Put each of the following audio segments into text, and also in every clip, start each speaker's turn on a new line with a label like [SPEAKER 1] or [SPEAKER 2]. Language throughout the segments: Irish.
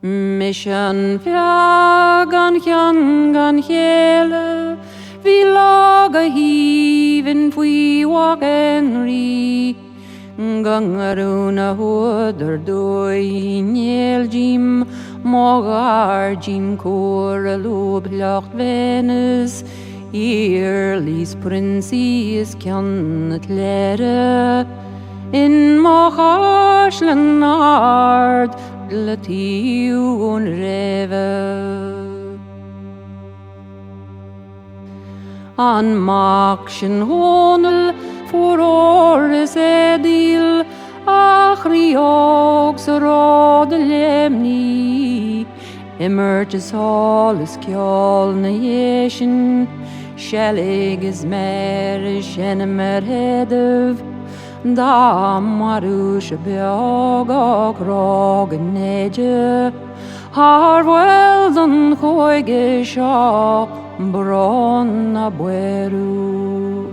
[SPEAKER 1] Mission gan hele, vi laga hiven fui walk enri. Gangaruna hoder doi niel jim, mogar jim kor loblacht Venus. Eerlies prinsies kan het leren in Macharslen aard latiun reve. An Makschen honel voor ores edil Achriogs rode lemni Emerges alles kjol na jesjen Shellig is mer mer hedev Da marusche bjog og rog nedje Har welden hoige sja bronna bueru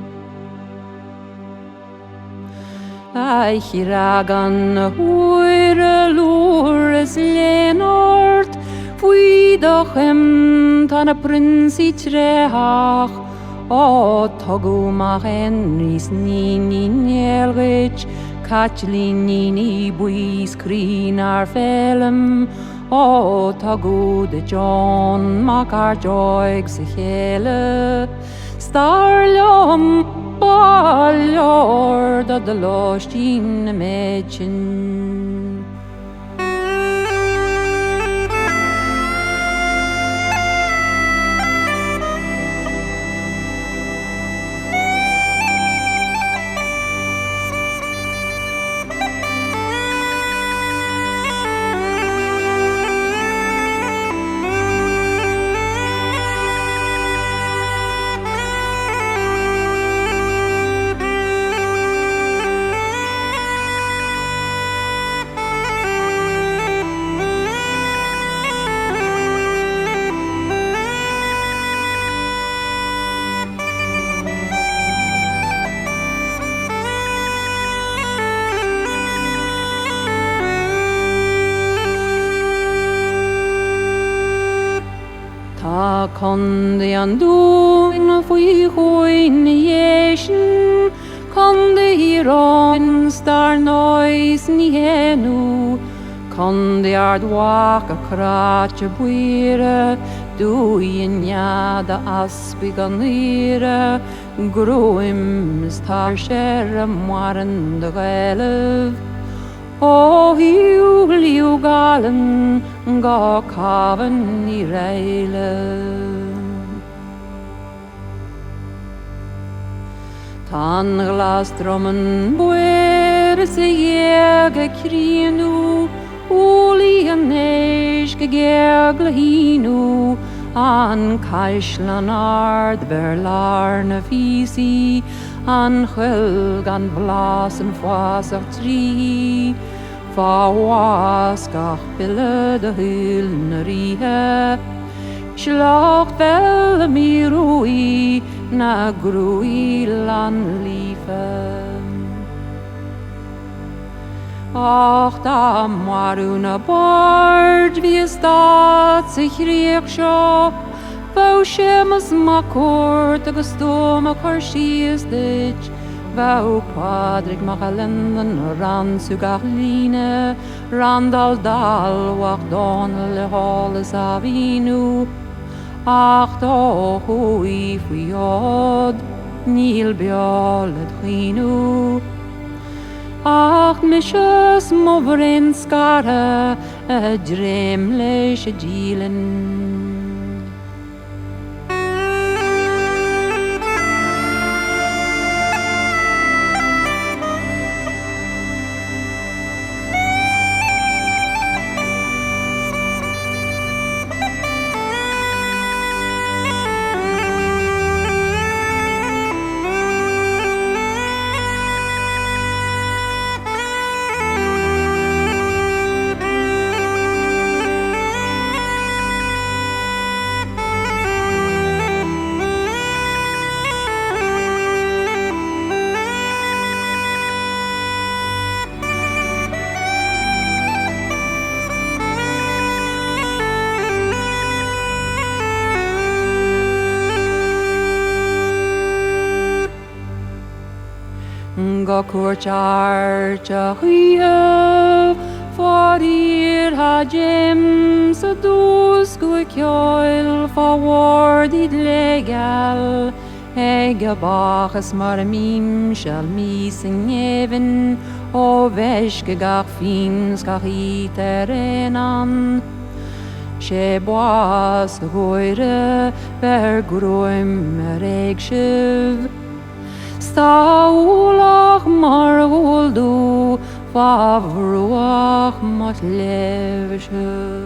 [SPEAKER 1] Eichiragan huire lures lenort Fui dochem tan a prinsi trehach O togumach enris nini nelrich Kachlini buis krin ar felem O togud John makar joig se hele Starlom baljord ad de lostin mädchen Konde an doen fui hoin jesjen Konde hieron star nois ni henu Konde ard waka kratje buire Doien jada aspig an ire Groim star sherre moaren de gelev O hiu galen ga kaven i reile Tan glasdrommen boer se jege krienu Uli en neske gergle hinu An kaislan ard verlarne fisi An chölgan blasen foasach tri Fa waskach bille de hylne rihe Schlacht vel mi rui na grui lan life Ach da maruna bard wie staat sich riek Vau shemas makort agus stoma karshiestich Vau padrig makalenden ran sugachline Randal dal wach donle halles avinu Ach da hui fuyod Nil bjalet chinu Ach mishes movrin skara Dremlesh jilen go cuairt arte riamh farír ha Jim sa dús go ceoil fáhard iad legal ag a bachas mar mím shall mí san nevin ó bheis go gach fins gach ít an sé boas go ghoire ver groim ag sibh Stáúlach mar ghúldú fábhrúach mat leh sibh